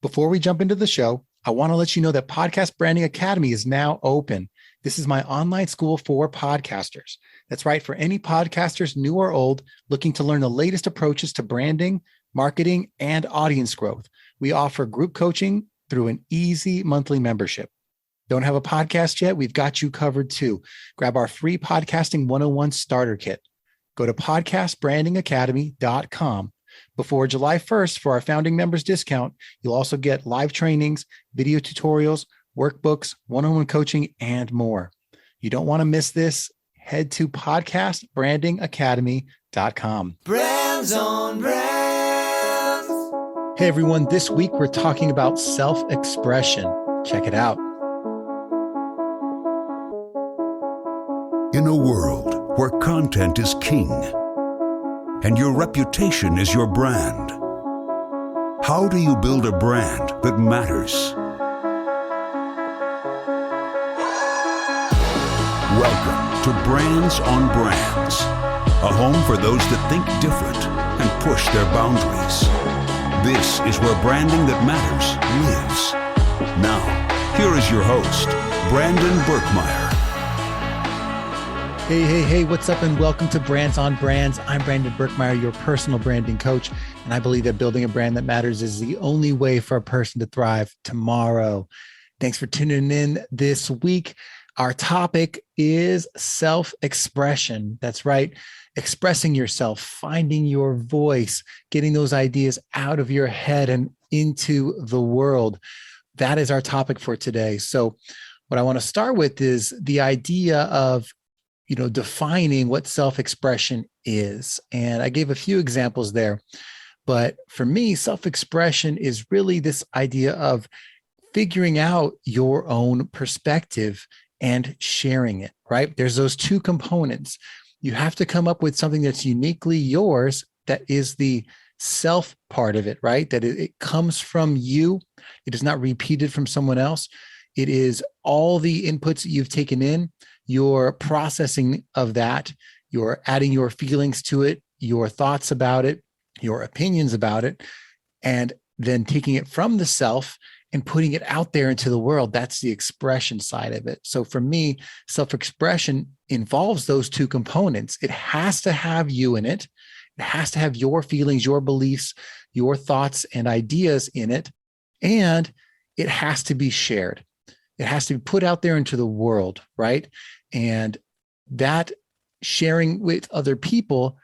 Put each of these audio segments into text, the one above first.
Before we jump into the show, I want to let you know that Podcast Branding Academy is now open. This is my online school for podcasters. That's right, for any podcasters, new or old, looking to learn the latest approaches to branding, marketing, and audience growth. We offer group coaching through an easy monthly membership. Don't have a podcast yet? We've got you covered too. Grab our free Podcasting 101 starter kit. Go to podcastbrandingacademy.com. Before July 1st, for our founding members discount, you'll also get live trainings, video tutorials, workbooks, one-on-one coaching, and more. You don't want to miss this. Head to podcastbrandingacademy.com. Brands on Brands. Hey everyone, this week we're talking about self-expression. Check it out. In a world where content is king and your reputation is your brand, how do you build a brand that matters? Welcome to Brands on Brands, a home for those that think different and push their boundaries. This is where branding that matters lives. Now, here is your host, Brandon Burkmeyer. Hey, what's up and welcome to Brands on Brands. I'm Brandon Burkmeyer, your personal branding coach, and I believe that building a brand that matters is the only way for a person to thrive tomorrow. Thanks for tuning in this week. Our topic is self-expression. That's right, expressing yourself, finding your voice, getting those ideas out of your head and into the world. That is our topic for today. So what I want to start with is the idea of defining what self-expression is. And I gave a few examples there, but for me, self-expression is really this idea of figuring out your own perspective and sharing it, right? There's those two components. You have to come up with something that's uniquely yours, that is the self part of it, right? That it comes from you. It is not repeated from someone else. It is all the inputs that you've taken in, your processing of that, you're adding your feelings to it, your thoughts about it, your opinions about it, and then taking it from the self and putting it out there into the world. That's the expression side of it. So for me, self-expression involves those two components. It has to have you in it. It has to have your feelings, your beliefs, your thoughts and ideas in it. And it has to be shared. It has to be put out there into the world, right? And that sharing with other people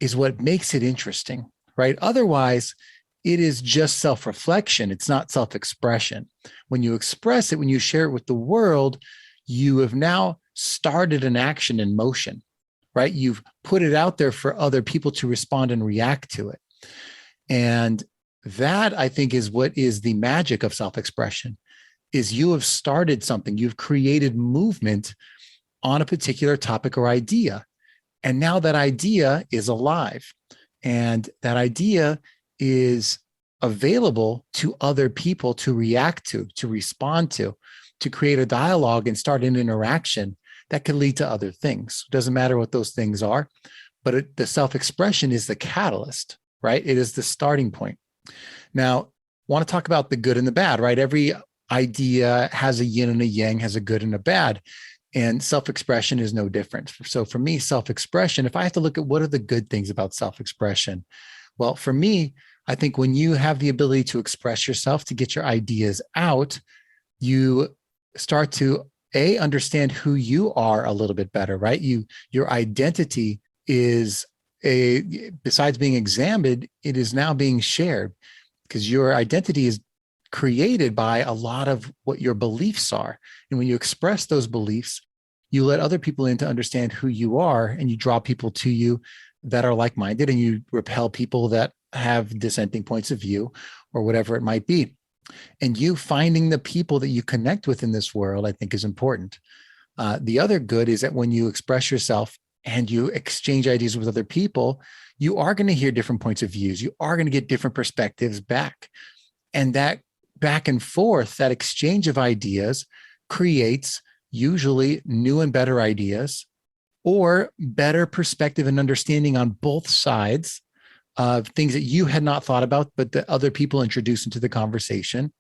is what makes it interesting, right? Otherwise, it is just self-reflection. It's not self-expression. When you express it, when you share it with the world, you have now started an action in motion, right? You've put it out there for other people to respond and react to it. And that, I think, is what is the magic of self-expression, is you have started something. You've created movement on a particular topic or idea. And now that idea is alive. And that idea is available to other people to react to respond to create a dialogue and start an interaction that can lead to other things. It doesn't matter what those things are, but the self-expression is the catalyst, right? It is the starting point. Now, I want to talk about the good and the bad, right? Every idea has a yin and a yang, has a good and a bad. And self-expression is no different. So for me, self-expression, if I have to look at what are the good things about self-expression, well, for me, I think when you have the ability to express yourself, to get your ideas out, you start to understand who you are a little bit better, right? Your identity is besides being examined, it is now being shared, because your identity is created by a lot of what your beliefs are. And when you express those beliefs, you let other people in to understand who you are, and you draw people to you that are like-minded, and you repel people that have dissenting points of view or whatever it might be. And you finding the people that you connect with in this world, I think, is important. The other good is that when you express yourself and you exchange ideas with other people, you are going to hear different points of views. You are going to get different perspectives back. And that back and forth, that exchange of ideas creates usually new and better ideas, or better perspective and understanding on both sides of things that you had not thought about, but that other people introduce into the conversation,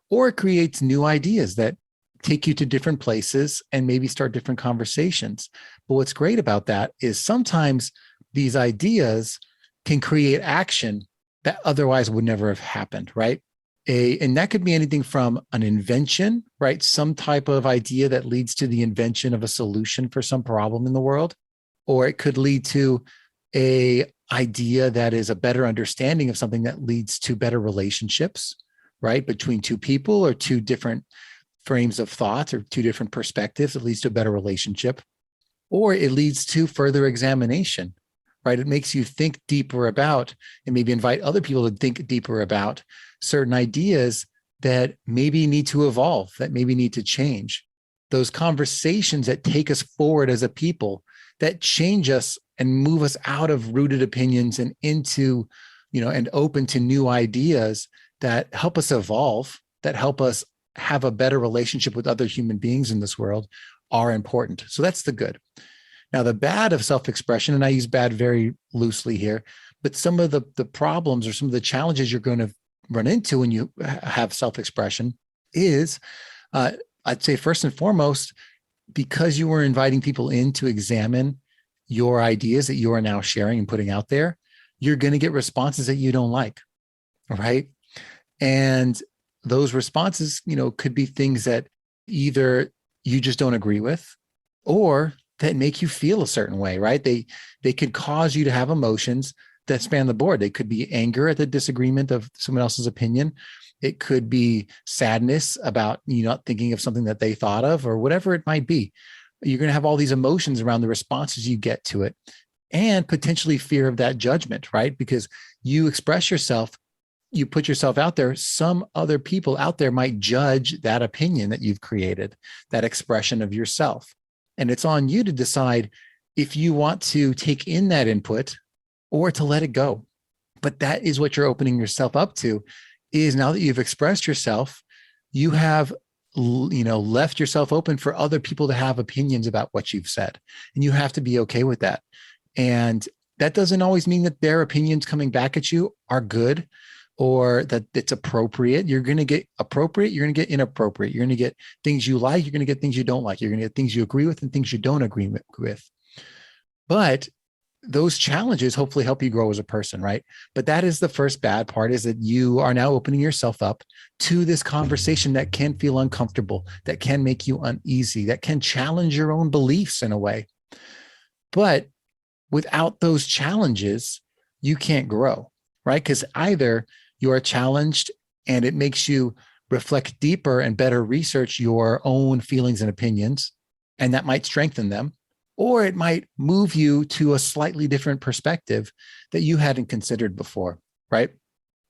or it creates new ideas that take you to different places and maybe start different conversations. But what's great about that is sometimes these ideas can create action that otherwise would never have happened, right? And that could be anything from an invention, right? Some type of idea that leads to the invention of a solution for some problem in the world, or it could lead to a idea that is a better understanding of something that leads to better relationships, right? Between two people or two different frames of thought or two different perspectives, it leads to a better relationship, or it leads to further examination, right? It makes you think deeper about and maybe invite other people to think deeper about certain ideas that maybe need to evolve, that maybe need to change. Those conversations that take us forward as a people, that change us and move us out of rooted opinions and into, and open to new ideas that help us evolve, that help us have a better relationship with other human beings in this world are important. So that's the good. Now, the bad of self-expression, and I use bad very loosely here, but some of the problems or some of the challenges you're going to run into when you have self-expression is, I'd say first and foremost, because you were inviting people in to examine your ideas that you are now sharing and putting out there, you're going to get responses that you don't like, right? And those responses, could be things that either you just don't agree with or that make you feel a certain way, right? They could cause you to have emotions that span the board. They could be anger at the disagreement of someone else's opinion. It could be sadness about you not thinking of something that they thought of, or whatever it might be. You're going to have all these emotions around the responses you get to it, and potentially fear of that judgment, right? Because you express yourself, you put yourself out there, some other people out there might judge that opinion that you've created, that expression of yourself. And it's on you to decide if you want to take in that input or to let it go. But that is what you're opening yourself up to, is now that you've expressed yourself, you have left yourself open for other people to have opinions about what you've said. And you have to be okay with that. And that doesn't always mean that their opinions coming back at you are good or that it's appropriate. You're going to get appropriate. You're going to get inappropriate. You're going to get things you like. You're going to get things you don't like. You're going to get things you agree with and things you don't agree with. But those challenges hopefully help you grow as a person, right? But that is the first bad part, is that you are now opening yourself up to this conversation that can feel uncomfortable, that can make you uneasy, that can challenge your own beliefs in a way. But without those challenges, you can't grow, right? Because either you are challenged and it makes you reflect deeper and better research your own feelings and opinions, and that might strengthen them, or it might move you to a slightly different perspective that you hadn't considered before, right?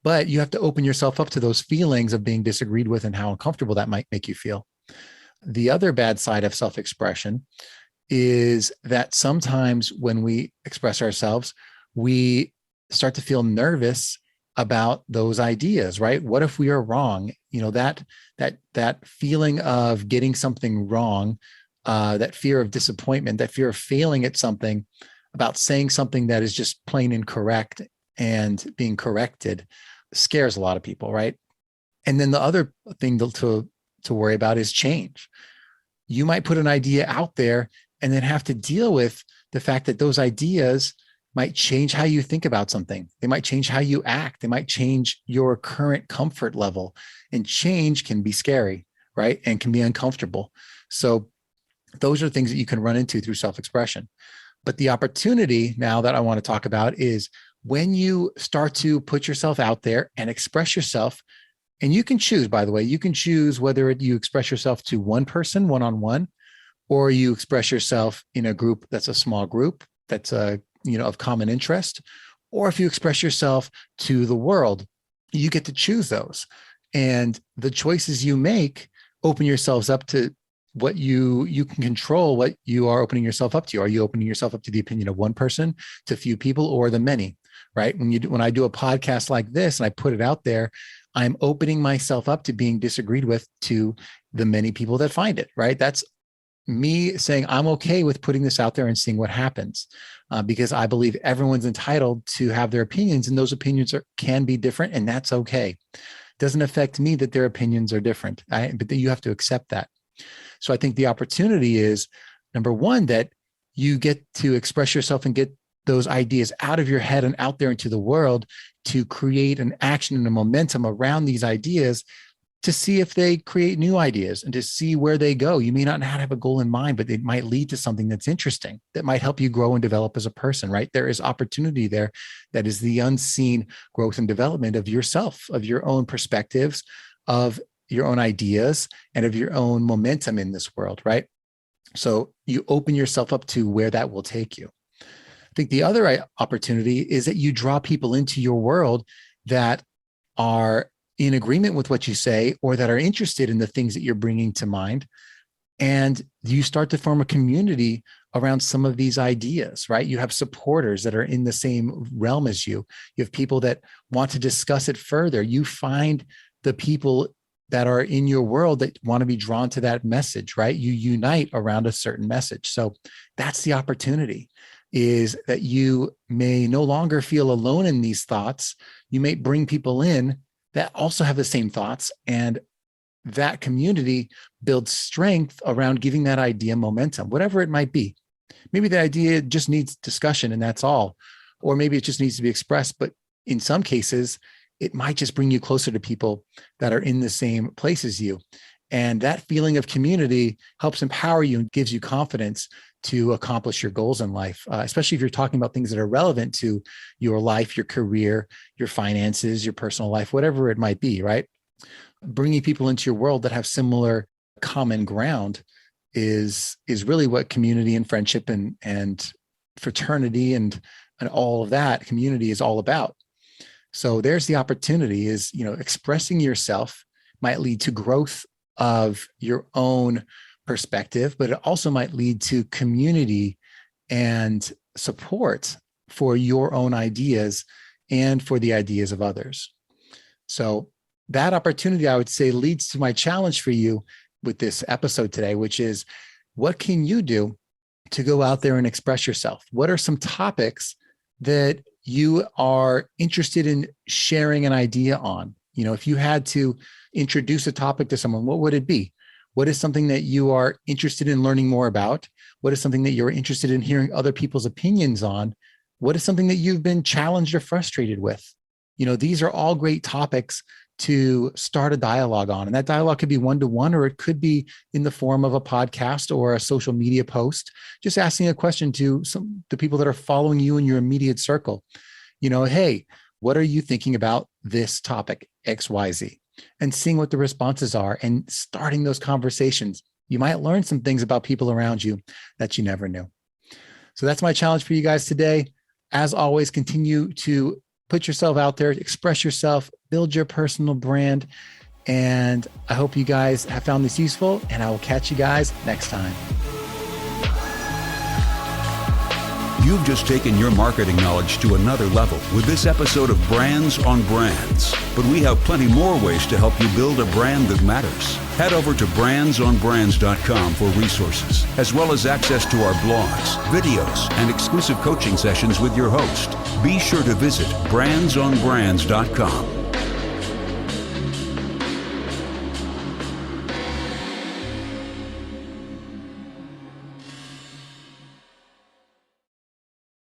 But you have to open yourself up to those feelings of being disagreed with and how uncomfortable that might make you feel. The other bad side of self-expression is that sometimes when we express ourselves, we start to feel nervous about those ideas, right? What if we are wrong? That feeling of getting something wrong, that fear of disappointment, that fear of failing at something, about saying something that is just plain incorrect and being corrected, scares a lot of people, right? And then the other thing to worry about is change. You might put an idea out there and then have to deal with the fact that those ideas might change how you think about something. They might change how you act. They might change your current comfort level. And change can be scary, right? And can be uncomfortable. So those are things that you can run into through self-expression. But the opportunity now that I want to talk about is when you start to put yourself out there and express yourself. And you can choose, by the way, you can choose whether you express yourself to one person, one-on-one, or you express yourself in a group that's a small group that's of common interest, or if you express yourself to the world, you get to choose those. And the choices you make open yourselves up to what you can control, what you are opening yourself up to. Are you opening yourself up to the opinion of one person, to few people, or the many, right? When I do a podcast like this and I put it out there, I'm opening myself up to being disagreed with to the many people that find it, right? That's me saying I'm okay with putting this out there and seeing what happens, because I believe everyone's entitled to have their opinions, and those opinions can be different, and that's okay. It doesn't affect me that their opinions are different, but you have to accept that. So I think the opportunity is, number one, that you get to express yourself and get those ideas out of your head and out there into the world to create an action and a momentum around these ideas to see if they create new ideas and to see where they go. You may not have a goal in mind, but it might lead to something that's interesting, that might help you grow and develop as a person, right? There is opportunity there. That is the unseen growth and development of yourself, of your own perspectives, of your own ideas, and of your own momentum in this world, right? So you open yourself up to where that will take you. I think the other opportunity is that you draw people into your world that are in agreement with what you say, or that are interested in the things that you're bringing to mind. And you start to form a community around some of these ideas, right? You have supporters that are in the same realm as you. You have people that want to discuss it further. You find the people that are in your world that want to be drawn to that message, right? You unite around a certain message. So that's the opportunity, is that you may no longer feel alone in these thoughts. You may bring people in that also have the same thoughts, and that community builds strength around giving that idea momentum, whatever it might be. Maybe the idea just needs discussion and that's all, or maybe it just needs to be expressed. But in some cases, it might just bring you closer to people that are in the same place as you. And that feeling of community helps empower you and gives you confidence to accomplish your goals in life, especially if you're talking about things that are relevant to your life, your career, your finances, your personal life, whatever it might be, right? Bringing people into your world that have similar common ground is really what community and friendship and fraternity and all of that community is all about. So there's the opportunity, is, expressing yourself might lead to growth of your own perspective, but it also might lead to community and support for your own ideas and for the ideas of others. So that opportunity, I would say, leads to my challenge for you with this episode today, which is, what can you do to go out there and express yourself? What are some topics that you are interested in sharing an idea on? If you had to introduce a topic to someone, what would it be? What is something that you are interested in learning more about? What is something that you're interested in hearing other people's opinions on? What is something that you've been challenged or frustrated with? These are all great topics to start a dialogue on. And that dialogue could be one-to-one, or it could be in the form of a podcast or a social media post, just asking a question to the people that are following you in your immediate circle. Hey, what are you thinking about this topic, XYZ? And seeing what the responses are and starting those conversations. You might learn some things about people around you that you never knew. So that's my challenge for you guys today. As always, continue to put yourself out there, express yourself, build your personal brand. And I hope you guys have found this useful, and I will catch you guys next time. You've just taken your marketing knowledge to another level with this episode of Brands on Brands. But we have plenty more ways to help you build a brand that matters. Head over to brandsonbrands.com for resources, as well as access to our blogs, videos, and exclusive coaching sessions with your host. Be sure to visit brandsonbrands.com.